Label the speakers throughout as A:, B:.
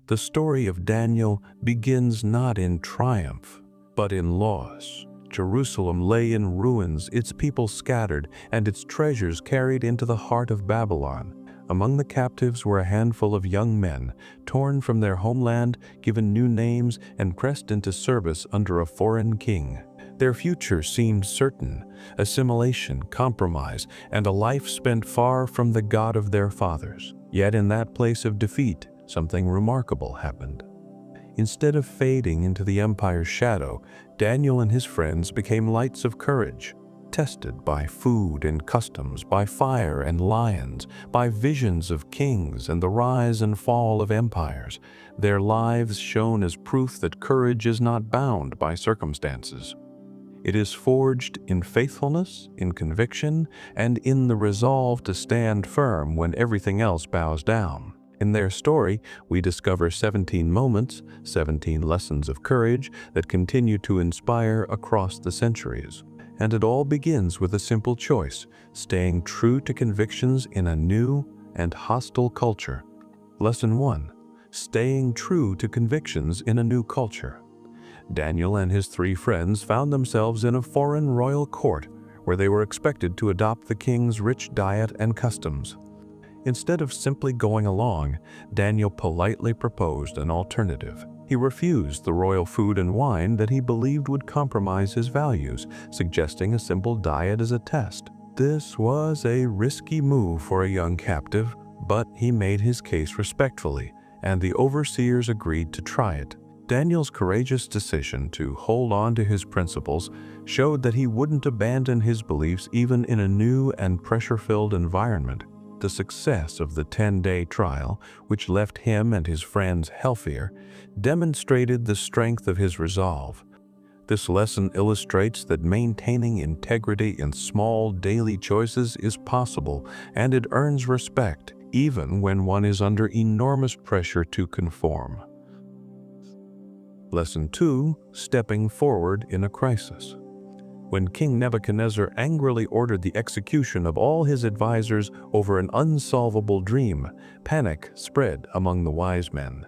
A: The story of Daniel begins not in triumph, but in loss. Jerusalem lay in ruins, its people scattered, and its treasures carried into the heart of Babylon. Among the captives were a handful of young men, torn from their homeland, given new names, and pressed into service under a foreign king. Their future seemed certain: assimilation, compromise, and a life spent far from the God of their fathers. Yet in that place of defeat, something remarkable happened. Instead of fading into the empire's shadow, Daniel and his friends became lights of courage. Tested by food and customs, by fire and lions, by visions of kings and the rise and fall of empires, their lives shone as proof that courage is not bound by circumstances. It is forged in faithfulness, in conviction, and in the resolve to stand firm when everything else bows down. In their story, we discover 17 moments, 17 lessons of courage that continue to inspire across the centuries. And it all begins with a simple choice: staying true to convictions in a new and hostile culture. Lesson 1. Staying true to convictions in a new culture. Daniel and his 3 friends found themselves in a foreign royal court where they were expected to adopt the king's rich diet and customs. Instead of simply going along, Daniel politely proposed an alternative. He refused the royal food and wine that he believed would compromise his values, suggesting a simple diet as a test. This was a risky move for a young captive, but he made his case respectfully, and the overseers agreed to try it. Daniel's courageous decision to hold on to his principles showed that he wouldn't abandon his beliefs even in a new and pressure-filled environment. The success of the 10-day trial, which left him and his friends healthier, demonstrated the strength of his resolve. This lesson illustrates that maintaining integrity in small daily choices is possible, and it earns respect even when one is under enormous pressure to conform. Lesson 2. Stepping forward in a crisis. When King Nebuchadnezzar angrily ordered the execution of all his advisors over an unsolvable dream, panic spread among the wise men.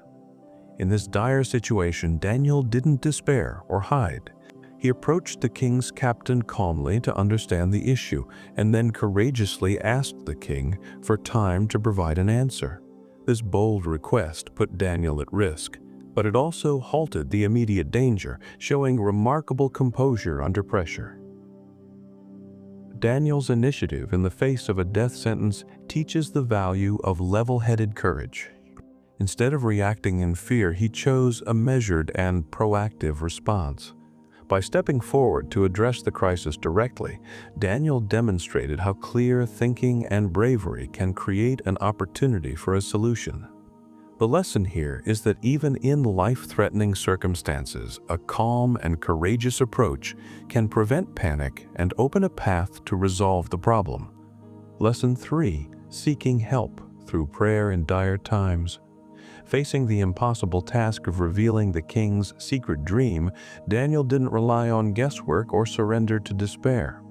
A: In this dire situation, Daniel didn't despair or hide. He approached the king's captain calmly to understand the issue, and then courageously asked the king for time to provide an answer. This bold request put Daniel at risk, but it also halted the immediate danger, showing remarkable composure under pressure. Daniel's initiative in the face of a death sentence teaches the value of level-headed courage. Instead of reacting in fear, he chose a measured and proactive response. By stepping forward to address the crisis directly, Daniel demonstrated how clear thinking and bravery can create an opportunity for a solution. The lesson here is that even in life-threatening circumstances, a calm and courageous approach can prevent panic and open a path to resolve the problem. Lesson 3. Seeking help through prayer in dire times. Facing the impossible task of revealing the king's secret dream, Daniel didn't rely on guesswork or surrender to despair.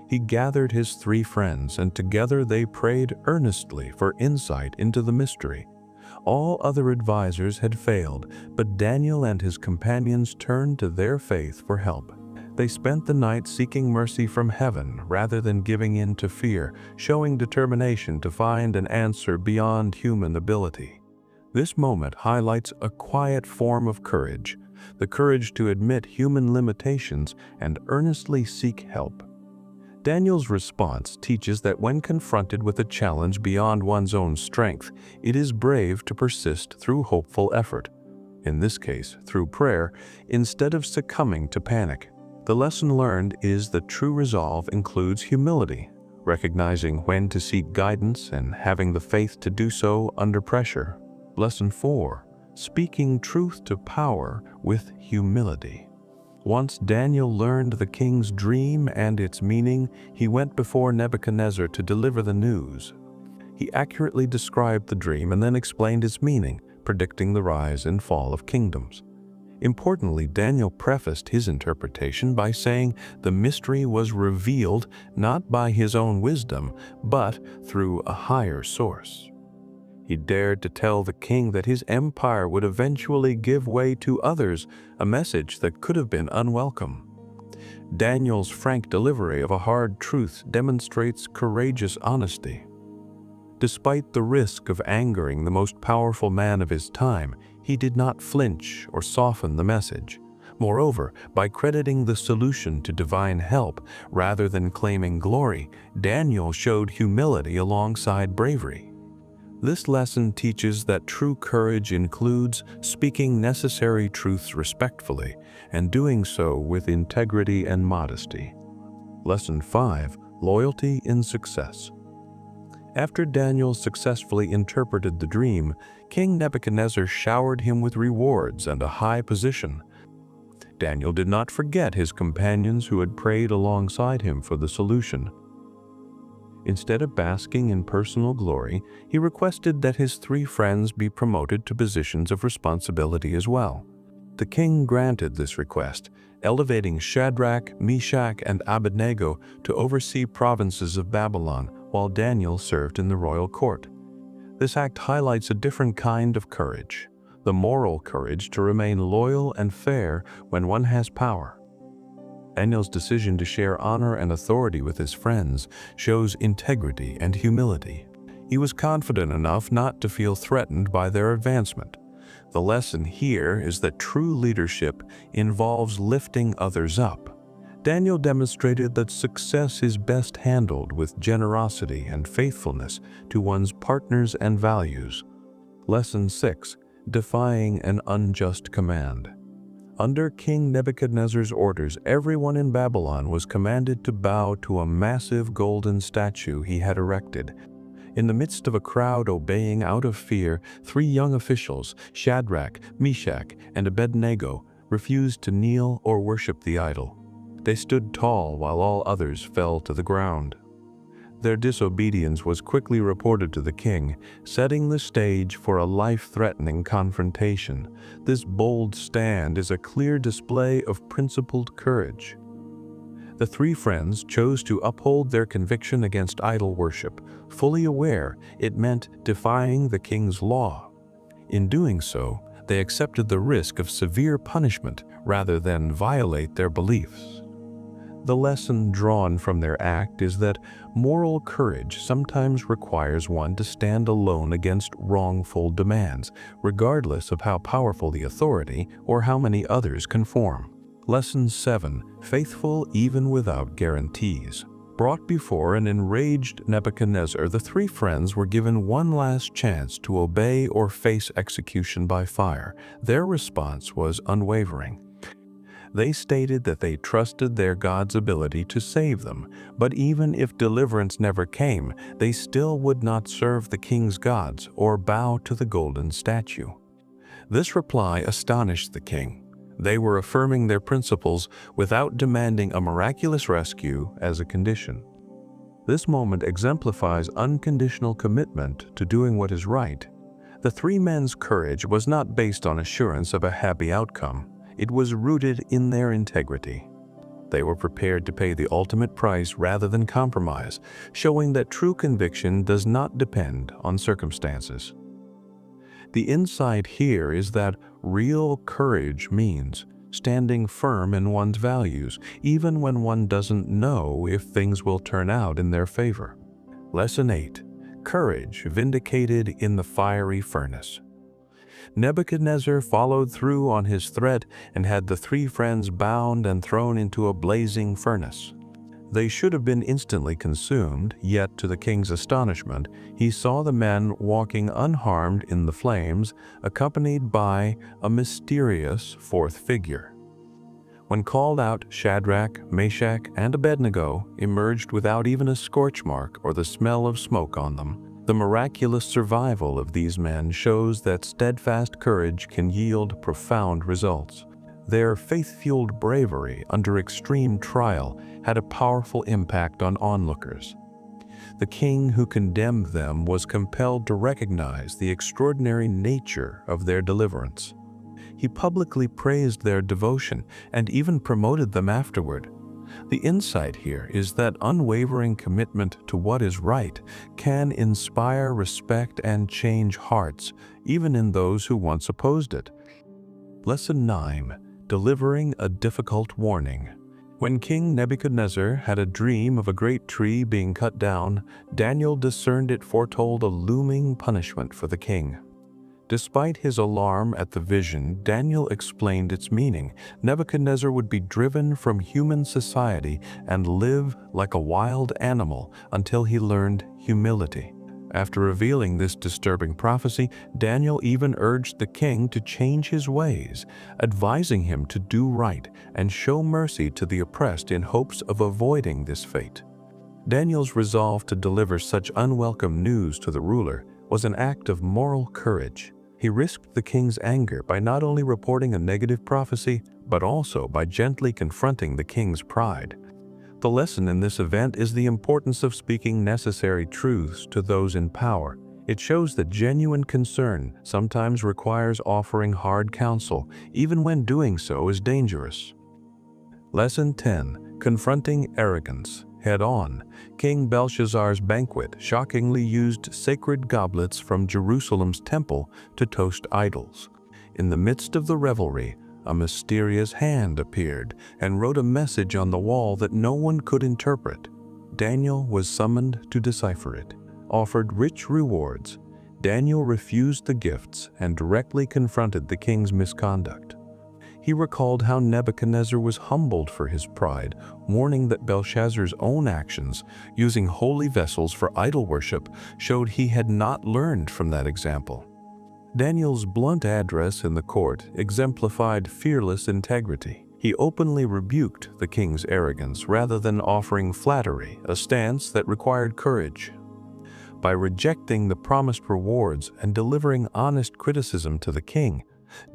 A: He gathered his 3 friends, and together they prayed earnestly for insight into the mystery. All other advisors had failed, but Daniel and his companions turned to their faith for help. They spent the night seeking mercy from heaven rather than giving in to fear, showing determination to find an answer beyond human ability. This moment highlights a quiet form of courage, the courage to admit human limitations and earnestly seek help. Daniel's response teaches that when confronted with a challenge beyond one's own strength, it is brave to persist through hopeful effort. In this case, through prayer, instead of succumbing to panic. The lesson learned is that true resolve includes humility, recognizing when to seek guidance and having the faith to do so under pressure. Lesson 4. Speaking truth to power with humility. Once Daniel learned the king's dream and its meaning, he went before Nebuchadnezzar to deliver the news. He accurately described the dream and then explained its meaning, predicting the rise and fall of kingdoms. Importantly, Daniel prefaced his interpretation by saying the mystery was revealed not by his own wisdom, but through a higher source. He dared to tell the king that his empire would eventually give way to others, a message that could have been unwelcome. Daniel's frank delivery of a hard truth demonstrates courageous honesty. Despite the risk of angering the most powerful man of his time, he did not flinch or soften the message. Moreover, by crediting the solution to divine help rather than claiming glory, Daniel showed humility alongside bravery. This lesson teaches that true courage includes speaking necessary truths respectfully and doing so with integrity and modesty. Lesson 5. Loyalty in Success. After Daniel successfully interpreted the dream, King Nebuchadnezzar showered him with rewards and a high position. Daniel did not forget his companions who had prayed alongside him for the solution. Instead of basking in personal glory, he requested that his 3 friends be promoted to positions of responsibility as well. The king granted this request, elevating Shadrach, Meshach, and Abednego to oversee provinces of Babylon, while Daniel served in the royal court. This act highlights a different kind of courage, the moral courage to remain loyal and fair when one has power. Daniel's decision to share honor and authority with his friends shows integrity and humility. He was confident enough not to feel threatened by their advancement. The lesson here is that true leadership involves lifting others up. Daniel demonstrated that success is best handled with generosity and faithfulness to one's partners and values. Lesson 6. Defying an unjust command. Under King Nebuchadnezzar's orders, everyone in Babylon was commanded to bow to a massive golden statue he had erected. In the midst of a crowd obeying out of fear, 3 young officials, Shadrach, Meshach, and Abednego, refused to kneel or worship the idol. They stood tall while all others fell to the ground. Their disobedience was quickly reported to the king, setting the stage for a life-threatening confrontation. This bold stand is a clear display of principled courage. The 3 friends chose to uphold their conviction against idol worship, fully aware it meant defying the king's law. In doing so, they accepted the risk of severe punishment rather than violate their beliefs. The lesson drawn from their act is that moral courage sometimes requires one to stand alone against wrongful demands, regardless of how powerful the authority or how many others conform. Lesson 7. Faithful even without guarantees. Brought before an enraged Nebuchadnezzar, the 3 friends were given one last chance to obey or face execution by fire. Their response was unwavering. They stated that they trusted their God's ability to save them, but even if deliverance never came, they still would not serve the king's gods or bow to the golden statue. This reply astonished the king. They were affirming their principles without demanding a miraculous rescue as a condition. This moment exemplifies unconditional commitment to doing what is right. The 3 men's courage was not based on assurance of a happy outcome. It was rooted in their integrity. They were prepared to pay the ultimate price rather than compromise, showing that true conviction does not depend on circumstances. The insight here is that real courage means standing firm in one's values, even when one doesn't know if things will turn out in their favor. Lesson 8. Courage vindicated in the fiery furnace. Nebuchadnezzar followed through on his threat and had the 3 friends bound and thrown into a blazing furnace. They should have been instantly consumed, yet to the king's astonishment, he saw the men walking unharmed in the flames, accompanied by a mysterious 4th figure. When called out, Shadrach, Meshach, and Abednego emerged without even a scorch mark or the smell of smoke on them. The miraculous survival of these men shows that steadfast courage can yield profound results. Their faith-fueled bravery under extreme trial had a powerful impact on onlookers. The king who condemned them was compelled to recognize the extraordinary nature of their deliverance. He publicly praised their devotion and even promoted them afterward. The insight here is that unwavering commitment to what is right can inspire respect and change hearts, even in those who once opposed it. Lesson 9. Delivering a difficult warning. When King Nebuchadnezzar had a dream of a great tree being cut down, Daniel discerned it foretold a looming punishment for the king. Despite his alarm at the vision, Daniel explained its meaning. Nebuchadnezzar would be driven from human society and live like a wild animal until he learned humility. After revealing this disturbing prophecy, Daniel even urged the king to change his ways, advising him to do right and show mercy to the oppressed in hopes of avoiding this fate. Daniel's resolve to deliver such unwelcome news to the ruler was an act of moral courage. He risked the king's anger by not only reporting a negative prophecy, but also by gently confronting the king's pride. The lesson in this event is the importance of speaking necessary truths to those in power. It shows that genuine concern sometimes requires offering hard counsel, even when doing so is dangerous. Lesson 10. Confronting Arrogance. Head on. King Belshazzar's banquet shockingly used sacred goblets from Jerusalem's temple to toast idols. In the midst of the revelry, a mysterious hand appeared and wrote a message on the wall that no one could interpret. Daniel was summoned to decipher it. Offered rich rewards, Daniel refused the gifts and directly confronted the king's misconduct. He recalled how Nebuchadnezzar was humbled for his pride, warning that Belshazzar's own actions, using holy vessels for idol worship, showed he had not learned from that example. Daniel's blunt address in the court exemplified fearless integrity. He openly rebuked the king's arrogance rather than offering flattery, a stance that required courage. By rejecting the promised rewards and delivering honest criticism to the king,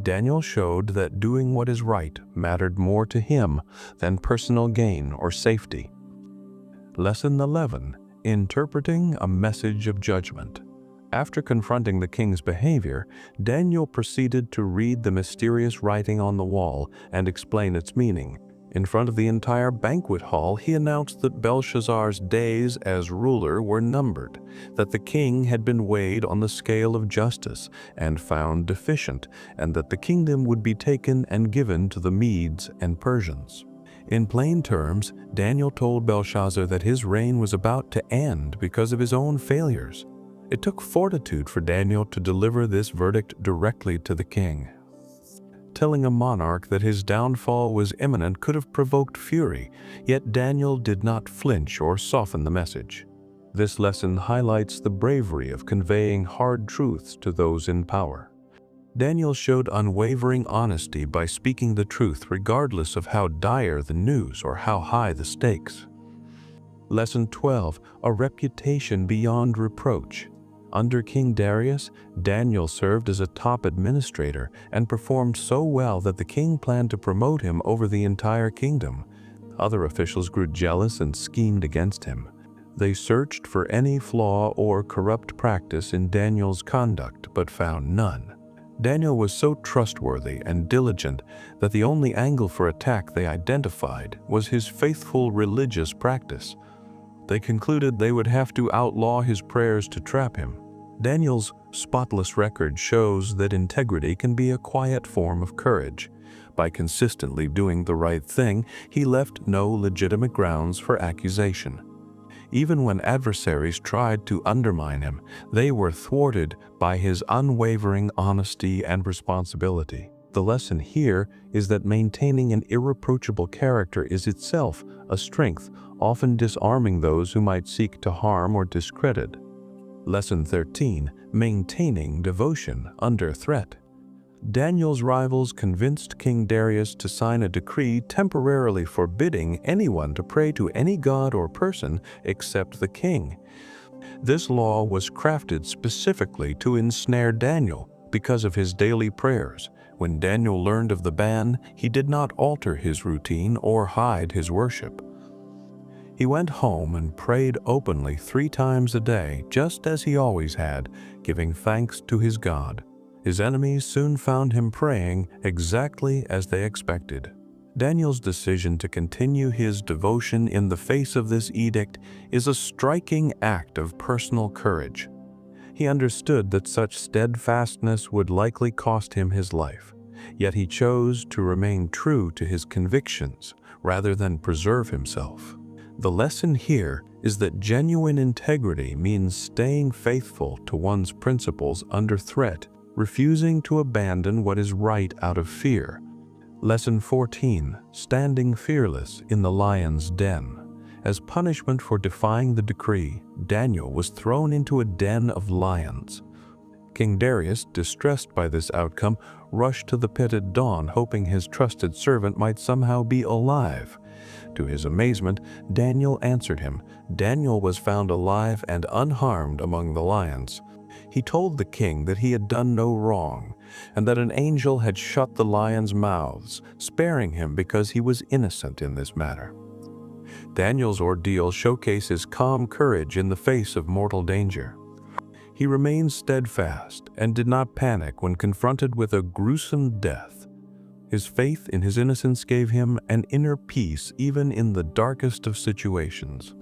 A: Daniel showed that doing what is right mattered more to him than personal gain or safety. Lesson 11. Interpreting a message of judgment. After confronting the king's behavior, Daniel proceeded to read the mysterious writing on the wall and explain its meaning. In front of the entire banquet hall, he announced that Belshazzar's days as ruler were numbered, that the king had been weighed on the scale of justice and found deficient, and that the kingdom would be taken and given to the Medes and Persians. In plain terms, Daniel told Belshazzar that his reign was about to end because of his own failures. It took fortitude for Daniel to deliver this verdict directly to the king. Telling a monarch that his downfall was imminent could have provoked fury, yet Daniel did not flinch or soften the message. This lesson highlights the bravery of conveying hard truths to those in power. Daniel showed unwavering honesty by speaking the truth regardless of how dire the news or how high the stakes. Lesson 12. A reputation beyond reproach. Under King Darius, Daniel served as a top administrator and performed so well that the king planned to promote him over the entire kingdom. Other officials grew jealous and schemed against him. They searched for any flaw or corrupt practice in Daniel's conduct but found none. Daniel was so trustworthy and diligent that the only angle for attack they identified was his faithful religious practice. They concluded they would have to outlaw his prayers to trap him. Daniel's spotless record shows that integrity can be a quiet form of courage. By consistently doing the right thing, he left no legitimate grounds for accusation. Even when adversaries tried to undermine him, they were thwarted by his unwavering honesty and responsibility. The lesson here is that maintaining an irreproachable character is itself a strength, often disarming those who might seek to harm or discredit. Lesson 13. Maintaining devotion under threat. Daniel's rivals convinced King Darius to sign a decree temporarily forbidding anyone to pray to any god or person except the king. This law was crafted specifically to ensnare Daniel because of his daily prayers. When Daniel learned of the ban, he did not alter his routine or hide his worship. He went home and prayed openly 3 times a day, just as he always had, giving thanks to his God. His enemies soon found him praying exactly as they expected. Daniel's decision to continue his devotion in the face of this edict is a striking act of personal courage. He understood that such steadfastness would likely cost him his life, yet he chose to remain true to his convictions rather than preserve himself. The lesson here is that genuine integrity means staying faithful to one's principles under threat, refusing to abandon what is right out of fear. Lesson 14. Standing fearless in the lion's den. As punishment for defying the decree, Daniel was thrown into a den of lions. King Darius, distressed by this outcome, rushed to the pit at dawn, hoping his trusted servant might somehow be alive. To his amazement, Daniel answered him. Daniel was found alive and unharmed among the lions. He told the king that he had done no wrong, and that an angel had shut the lions' mouths, sparing him because he was innocent in this matter. Daniel's ordeal showcases calm courage in the face of mortal danger. He remained steadfast and did not panic when confronted with a gruesome death. His faith in his innocence gave him an inner peace even in the darkest of situations.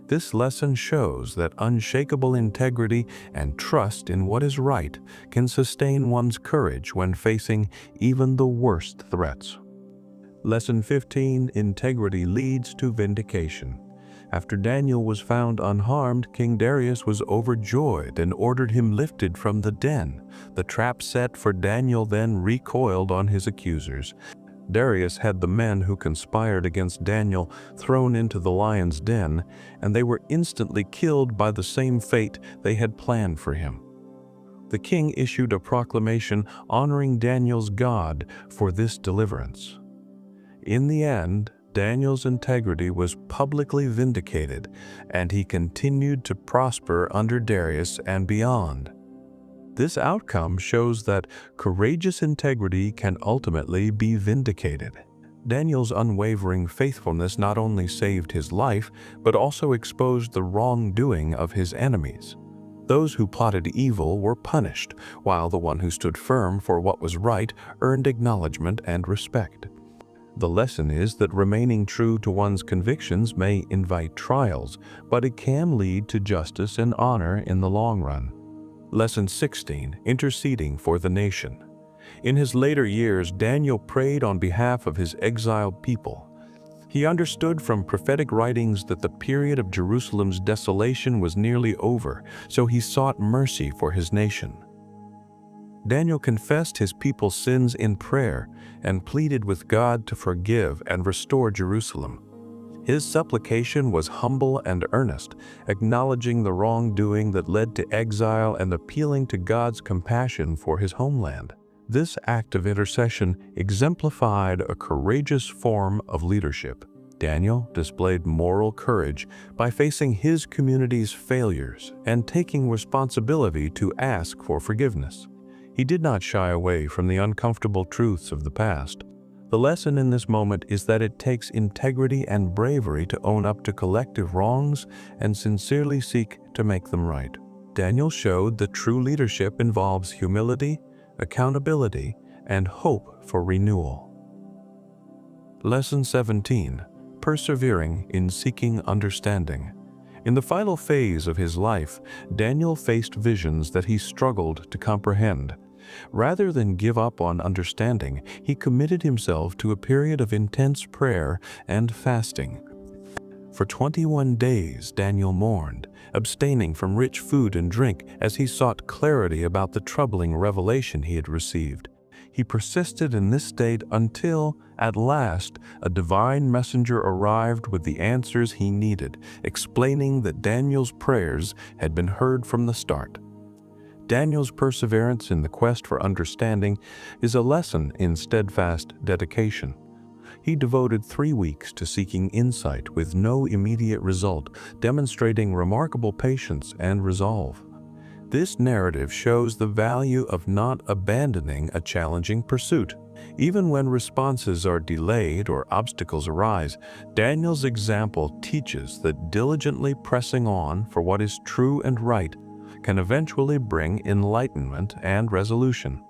A: This lesson shows that unshakable integrity and trust in what is right can sustain one's courage when facing even the worst threats. Lesson 15. Integrity leads to vindication. After Daniel was found unharmed, King Darius was overjoyed and ordered him lifted from the den. The trap set for Daniel then recoiled on his accusers. Darius had the men who conspired against Daniel thrown into the lion's den, and they were instantly killed by the same fate they had planned for him. The king issued a proclamation honoring Daniel's God for this deliverance. In the end, Daniel's integrity was publicly vindicated, and he continued to prosper under Darius and beyond. This outcome shows that courageous integrity can ultimately be vindicated. Daniel's unwavering faithfulness not only saved his life, but also exposed the wrongdoing of his enemies. Those who plotted evil were punished, while the one who stood firm for what was right earned acknowledgement and respect. The lesson is that remaining true to one's convictions may invite trials, but it can lead to justice and honor in the long run. Lesson 16. Interceding for the nation. In his later years, Daniel prayed on behalf of his exiled people. He understood from prophetic writings that the period of Jerusalem's desolation was nearly over, so he sought mercy for his nation. Daniel confessed his people's sins in prayer and pleaded with God to forgive and restore Jerusalem. His supplication was humble and earnest, acknowledging the wrongdoing that led to exile and appealing to God's compassion for his homeland. This act of intercession exemplified a courageous form of leadership. Daniel displayed moral courage by facing his community's failures and taking responsibility to ask for forgiveness. He did not shy away from the uncomfortable truths of the past. The lesson in this moment is that it takes integrity and bravery to own up to collective wrongs and sincerely seek to make them right. Daniel showed that true leadership involves humility, accountability, and hope for renewal. Lesson 17. Persevering in seeking understanding. In the final phase of his life, Daniel faced visions that he struggled to comprehend. Rather than give up on understanding, he committed himself to a period of intense prayer and fasting. For 21 days, Daniel mourned, abstaining from rich food and drink as he sought clarity about the troubling revelation he had received. He persisted in this state until, at last, a divine messenger arrived with the answers he needed, explaining that Daniel's prayers had been heard from the start. Daniel's perseverance in the quest for understanding is a lesson in steadfast dedication. He devoted 3 weeks to seeking insight with no immediate result, demonstrating remarkable patience and resolve. This narrative shows the value of not abandoning a challenging pursuit. Even when responses are delayed or obstacles arise, Daniel's example teaches that diligently pressing on for what is true and right can eventually bring enlightenment and resolution.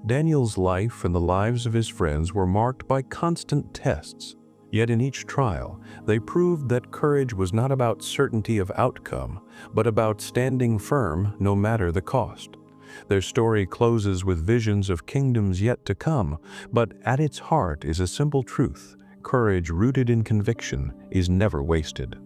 A: Daniel's life and the lives of his friends were marked by constant tests. Yet in each trial, they proved that courage was not about certainty of outcome, but about standing firm no matter the cost. Their story closes with visions of kingdoms yet to come, but at its heart is a simple truth: courage rooted in conviction is never wasted.